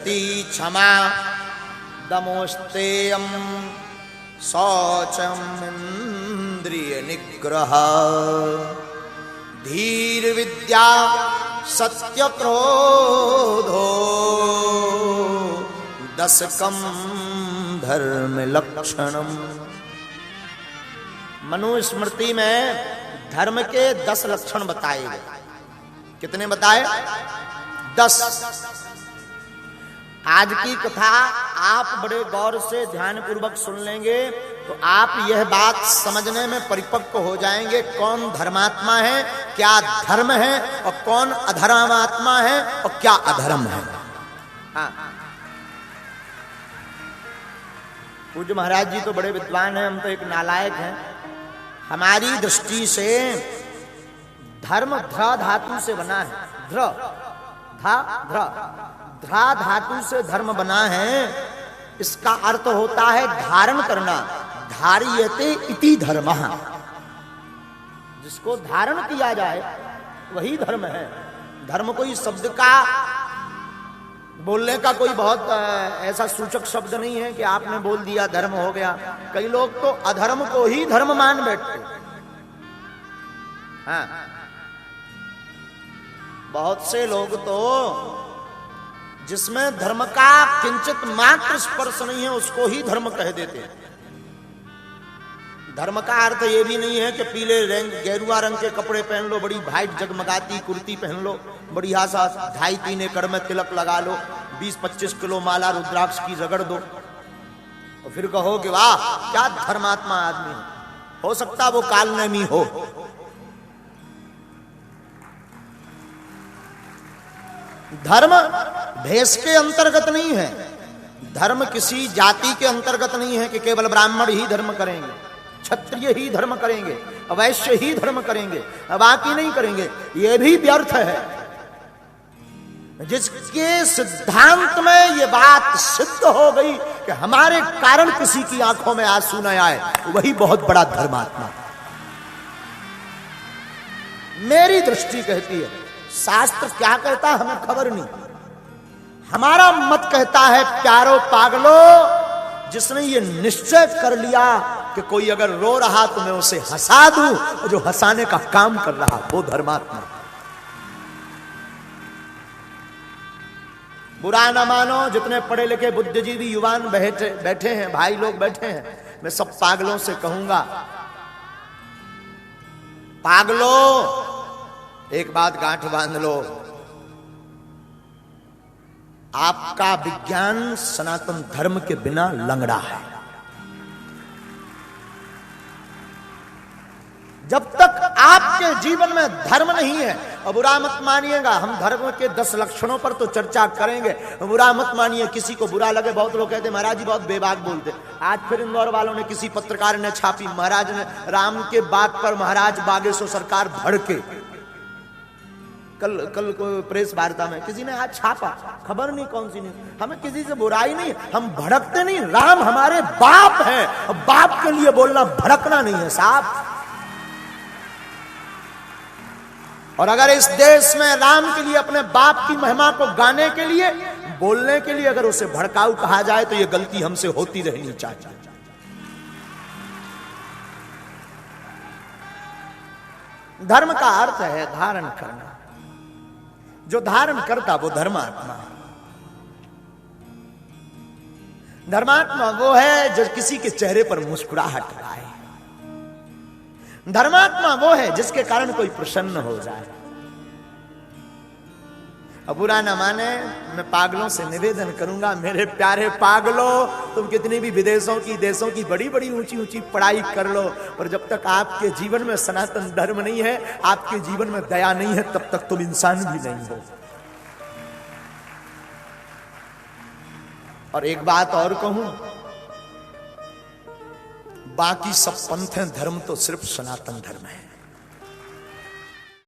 धृति क्षमा दमोस्तेयम शौचम इंद्रिय निग्रह धीर विद्या सत्य क्रोधो दशकम धर्म लक्षणम। मनुस्मृति में धर्म के 10 लक्षण बताए गए। कितने बताए? 10। आज की कथा आप बड़े गौर से ध्यान पूर्वक सुन लेंगे तो आप यह बात समझने में परिपक्व हो जाएंगे कौन धर्मात्मा है, क्या धर्म है, और कौन अधर्मात्मा है और क्या अधर्म है। हाँ। पूज्य महाराज जी तो बड़े विद्वान हैं, हम तो एक नालायक हैं। हमारी दृष्टि से धर्म ध्र धातु से बना है। ध्र ध्रा धातु से धर्म बना है। इसका अर्थ होता है धारण करना। धार्यते इति धर्मः। जिसको धारण किया जाए वही धर्म है। धर्म कोई शब्द का बोलने का कोई बहुत ऐसा सूचक शब्द नहीं है कि आपने बोल दिया धर्म हो गया। कई लोग तो अधर्म को ही धर्म मान बैठते। हाँ, बहुत से लोग तो जिसमें धर्म का किंचित मात्र स्पर्श नहीं है उसको ही धर्म कह देते हैं। धर्म का अर्थ ये भी नहीं है कि पीले रंग गेरुआ रंग के कपड़े पहन लो, बड़ी भाइट जगमगाती कुर्ती पहन लो, बढ़िया सा 2.5-3 एकड़ में तिलक लगा लो, 20-25 किलो माला रुद्राक्ष की रगड़ दो और फिर कहो कि वाह क्या धर्मात्मा आदमी है। हो सकता वो कालनेमी हो। धर्म भेष के अंतर्गत नहीं है। धर्म किसी जाति के अंतर्गत नहीं है कि केवल ब्राह्मण ही धर्म करेंगे, क्षत्रिय ही धर्म करेंगे, वैश्य ही धर्म करेंगे, बाकी नहीं करेंगे। यह भी व्यर्थ है। जिसके सिद्धांत में यह बात सिद्ध हो गई कि हमारे कारण किसी की आंखों में आंसू न आए, वही बहुत बड़ा धर्मात्मा। मेरी दृष्टि कहती है। शास्त्र क्या कहता है हमें खबर नहीं। हमारा मत कहता है प्यारो पागलो, जिसने ये निश्चय कर लिया कि कोई अगर रो रहा तो मैं उसे हंसा दूं, और जो हंसाने का काम कर रहा वो धर्मात्मा। बुरा न मानो, जितने पढ़े लिखे बुद्धिजीवी युवान बैठे हैं, भाई लोग बैठे हैं, मैं सब पागलों से कहूंगा, पागलो एक बात गांठ बांध लो, आपका विज्ञान सनातन धर्म के बिना लंगड़ा है। जब तक आपके जीवन में धर्म नहीं है, और बुरा मत मानिएगा, हम धर्म के 10 लक्षणों पर तो चर्चा करेंगे, बुरा मत मानिए। किसी को बुरा लगे, बहुत लोग कहते महाराज जी बहुत बेबाक बोलते। आज फिर इंदौर वालों ने, किसी पत्रकार ने छापी, महाराज ने राम के बात पर महाराज बागेश्वर सरकार भड़के। कल को प्रेस वार्ता में किसी ने आज छापा, खबर नहीं कौन सी नहीं। हमें किसी से बुराई नहीं, हम भड़कते नहीं। राम हमारे बाप है, बाप के लिए बोलना भड़कना नहीं है साहब। और अगर इस देश में राम के लिए, अपने बाप की महिमा को गाने के लिए, बोलने के लिए अगर उसे भड़काऊ कहा जाए तो यह गलती हमसे होती रहनी चाहिए। धर्म का अर्थ है धारण करना। जो धारण करता वो धर्मात्मा। धर्मात्मा वो है जो किसी के चेहरे पर मुस्कुराहट आए। धर्मात्मा वो है जिसके कारण कोई प्रसन्न हो जाए। अब बुरा ना माने, मैं पागलों से निवेदन करूंगा, मेरे प्यारे पागलों, तुम कितनी भी विदेशों की, देशों की बड़ी बड़ी ऊंची ऊंची पढ़ाई कर लो, पर जब तक आपके जीवन में सनातन धर्म नहीं है, आपके जीवन में दया नहीं है, तब तक तुम इंसान भी नहीं हो। और एक बात और कहूं, बाकी सब पंथ हैं, धर्म तो सिर्फ सनातन धर्म है।